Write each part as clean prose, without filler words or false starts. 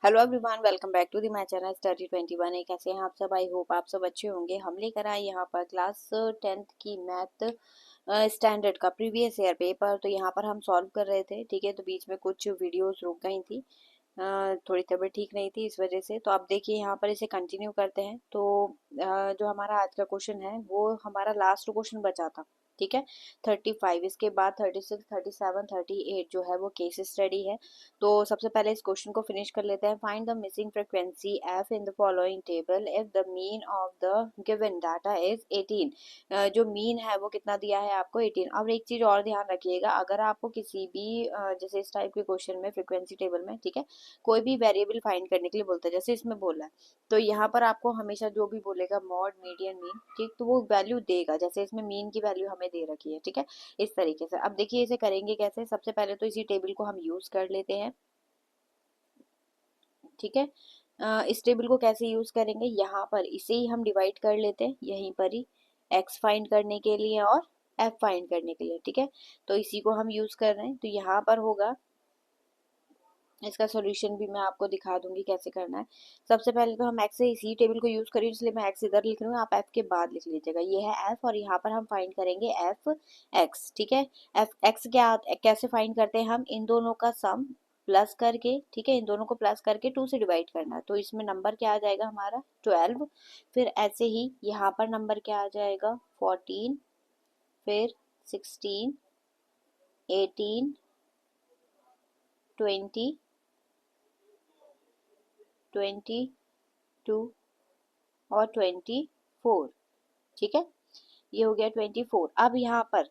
Hello everyone, welcome back to the my channel study 21। कैसे हैं आप सब? आई होप आप सब अच्छे होंगे। हम लेकर आए यहाँ पर क्लास 10th की मैथ स्टैंडर्ड का प्रीवियस ईयर पेपर। तो यहाँ पर हम सॉल्व कर रहे थे, ठीक है। तो बीच में कुछ वीडियोस रुक गई थी, थोड़ी तबीयत ठीक नहीं थी इस वजह से। तो आप देखिए यहाँ पर इसे कंटिन्यू करते हैं। तो जो हमारा आज का क्वेश्चन है वो हमारा लास्ट क्वेश्चन बचा था, ठीक है। 35, इसके बाद 36, 37, 38 जो है वो केस स्टडी है। तो सबसे पहले इस क्वेश्चन को फिनिश कर लेते हैं। Find the missing frequency F in the following table if the mean of the given data is 18। जो मीन है वो कितना दिया है आपको? 18। अब एक चीज और ध्यान रखिएगा, अगर आपको किसी भी जैसे इस टाइप के क्वेश्चन में फ्रीक्वेंसी टेबल में, ठीक है, कोई भी वेरिएबल फाइंड करने के लिए बोलता है, जैसे इसमें बोला है, तो यहाँ पर आपको हमेशा जो भी बोलेगा मॉड मीडियन मीन, ठीक, तो वो वैल्यू देगा। जैसे इसमें मीन की वैल्यू हमें दे रखी है, ठीक है, इस तरीके से। अब देखिए इसे करेंगे कैसे। सबसे पहले तो इसी टेबल को हम यूज कर लेते हैं, ठीक है। इस टेबल को कैसे यूज करेंगे, यहाँ पर इसे ही हम डिवाइड कर लेते हैं यहीं पर ही, एक्स फाइंड करने के लिए और एफ फाइंड करने के लिए, ठीक है। तो इसी को हम यूज कर रहे हैं। तो यहाँ पर होगा, इसका सॉल्यूशन भी मैं आपको दिखा दूंगी कैसे करना है। सबसे पहले तो हम एक्स से इसी टेबल को यूज करें, इसलिए मैं एक्स इधर लिख रही हूँ, आप एफ के बाद लिख लीजिएगा। ये है एफ और यहाँ पर हम फाइंड करेंगे एफ एक्स, ठीक है। एफ एक्स क्या कैसे फाइंड करते हैं हम? इन दोनों का सम प्लस करके, ठीक है, इन दोनों को प्लस करके 2 से डिवाइड करना है। तो इसमें नंबर क्या आ जाएगा हमारा? 12। फिर ऐसे ही यहाँ पर नंबर क्या आ जाएगा? 14। फिर 16, 18, 20, 22 और 24, ठीक है। ये हो गया 24। अब यहाँ पर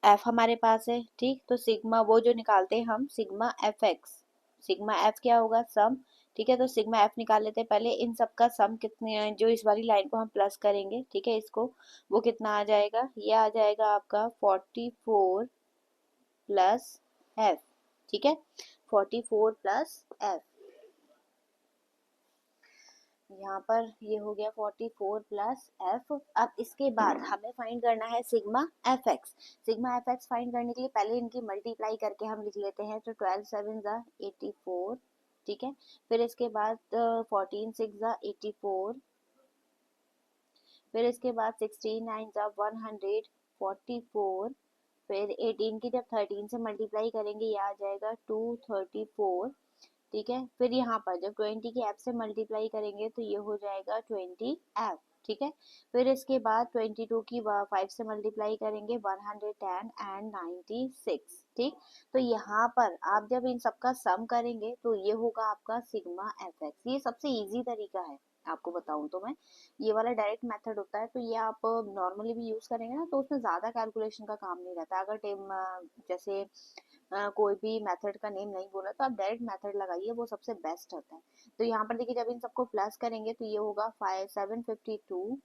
एफ हमारे पास है, ठीक। तो सिग्मा वो जो निकालते हैं हम, sigma F x, sigma F क्या होगा? सम, ठीक है। तो सिग्मा एफ निकाल लेते हैं पहले। इन सब का सम कितने, जो इस वाली लाइन को हम प्लस करेंगे, ठीक है, इसको, वो कितना आ जाएगा? ये आ जाएगा आपका 44 प्लस एफ, ठीक है, 44 प्लस एफ। यहाँ पर ये हो गया 44 प्लस एफ। अब इसके बाद हमें फाइंड करना है sigma F x. Sigma F x find करने के लिए पहले इनकी मल्टीप्लाई करके हम लिख लेते हैं। तो 12 7 ज़ा 84, ठीक है। फिर इसके बाद 14 6 ज़ा 84। फिर इसके बाद 16 9 ज़ा 144। फिर 18 की जब 13 से मल्टीप्लाई करेंगे ये आ जाएगा 234, ठीक है। फिर यहाँ पर जब 20 की एफ से मल्टीप्लाई करेंगे तो ये हो जाएगा 20 एफ, ठीक है। फिर इसके बाद 22 की 5 से मल्टीप्लाई करेंगे 110 एंड 96, ठीक। तो यहाँ पर आप जब इन सबका सम करेंगे तो ये होगा आपका सिग्मा एफ एक्स। ये सबसे इजी तरीका है, आपको बताऊं तो मैं, ये वाला डायरेक्ट मेथड होता है। तो ये आप नॉर्मली भी यूज करेंगे ना, तो उसमें ज्यादा कैलकुलेशन का काम नहीं रहता। अगर जैसे कोई भी मेथड का नेम नहीं बोला तो आप डायरेक्ट मेथड लगाइए, वो सबसे बेस्ट होता है। तो यहाँ पर देखिए जब इन सबको प्लस करेंगे तो ये होगा 5752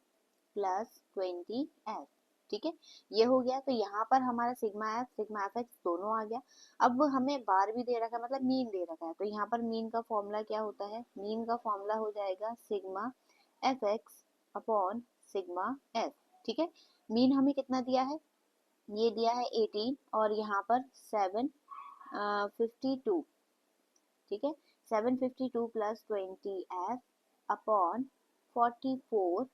प्लस 20 एफ, ठीक है। ये हो गया। तो यहाँ पर हमारा सिग्मा एफ एक्स दोनों आ गया। अब हमें बार भी दे रखा है, मतलब मीन दे रखा है। तो यहाँ पर मीन का फॉर्मूला क्या होता है? मीन का फॉर्मूला हो जाएगा sigma F x upon sigma F, ठीक है। मीन हमें कितना दिया है? ये दिया है 18 और यहाँ पर 752, ठीक है। 752 plus 20 F upon 44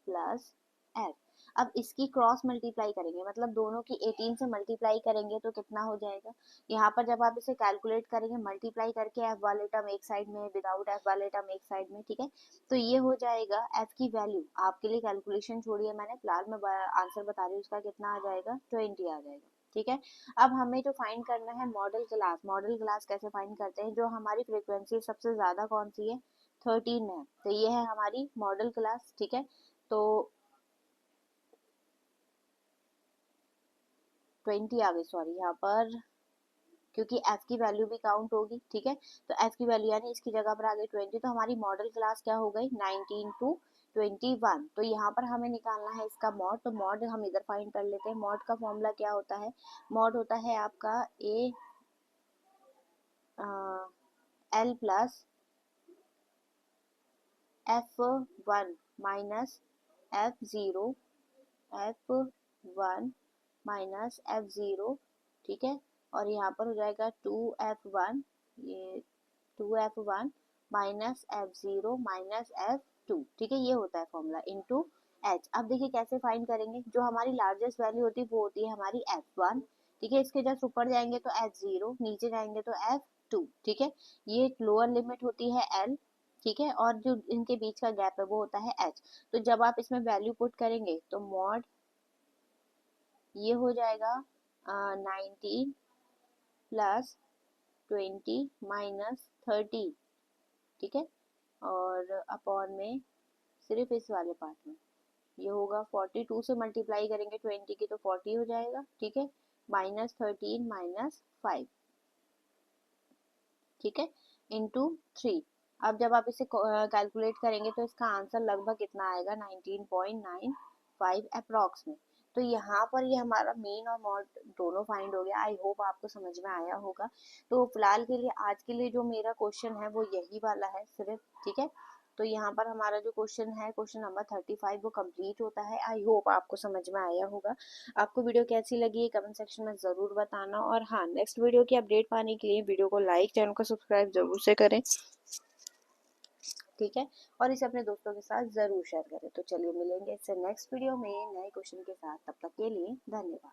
plus F. अब इसकी क्रॉस मल्टीप्लाई करेंगे, मतलब दोनों की 18 से मल्टीप्लाई करेंगे तो कितना हो जाएगा? यहाँ पर जब आप इसे कैलकुलेट करेंगे मल्टीप्लाई करके, एफ वाले टर्म एक साइड में, विदाउट एफ वाले टर्म एक साइड में, ठीक है। तो ये हो जाएगा एफ की वैल्यू, आपके लिए कैलकुलेशन छोड़िए, मैंने फिलहाल में आंसर बता रही हूँ, उसका कितना आ जाएगा? 20 आ जाएगा, ठीक है। अब हमें जो फाइंड करना है मॉडल क्लास। मॉडल क्लास कैसे फाइंड करते हैं? जो हमारी फ्रीक्वेंसी सबसे ज्यादा कौन सी है? 13 है, तो ये है हमारी मॉडल क्लास, ठीक है। तो 20 आ गई, सॉरी, यहाँ पर क्योंकि एफ की वैल्यू भी काउंट होगी, ठीक है। तो एफ की वैल्यू यानी इसकी जगह पर आ गई 20। तो हमारी मॉडल क्लास क्या हो गई? 19 टू 21। तो यहाँ पर हमें निकालना है इसका मॉड। तो मॉड हम इधर फाइंड कर लेते हैं। मॉड का फॉर्मूला क्या होता है? मॉड होता है आपका A L plus F1 minus F0, F1 minus F0, ठीक है। और यहाँ पर हो जाएगा 2F1, ये 2f1 minus f0 minus f2, ठीक है, ये होता है फॉर्मूला इनटू h। अब देखिए कैसे फाइंड करेंगे, जो हमारी लार्जेस्ट वैल्यू होती है वो होती है हमारी f1, ठीक है, इसके जस्ट ऊपर जाएंगे तो f0, नीचे जाएंगे तो f2, ठीक है, ये लोअर लिमिट होती है l, ठीक है, और जो इनके बीच का गैप है वो होता है h। तो जब आप इसमें वैल्यू पुट करेंगे तो मॉड ये हो जाएगा 19 प्लस 20 माइनस 30, ठीक है, और अपॉन में सिर्फ इस वाले पार्ट में ये होगा 42 से मल्टीप्लाई करेंगे 20 की तो 40 हो जाएगा, ठीक है, माइनस 13 माइनस 5, ठीक है, इंटू 3। अब जब आप इसे कैलकुलेट करेंगे तो इसका आंसर लगभग कितना आएगा, 19.95 अप्रॉक्स में। तो यहाँ पर ये हमारा मीन और मॉड दोनों फाइंड हो गया। आई होप आपको समझ में आया होगा। तो फिलहाल के लिए आज के लिए जो मेरा क्वेश्चन है वो यही वाला है सिर्फ, ठीक है। तो यहाँ पर हमारा जो क्वेश्चन है, क्वेश्चन नंबर 35, वो कंप्लीट होता है। आई होप आपको समझ में आया होगा। आपको वीडियो कैसी लगी कमेंट सेक्शन में ज़रूर बताना, और हाँ, नेक्स्ट वीडियो की अपडेट पाने के लिए वीडियो को लाइक, चैनल को सब्सक्राइब जरूर से करें, ठीक है, और इसे अपने दोस्तों के साथ ज़रूर शेयर करें। तो चलिए मिलेंगे इससे नेक्स्ट वीडियो में नए क्वेश्चन के साथ, तब तक के लिए धन्यवाद।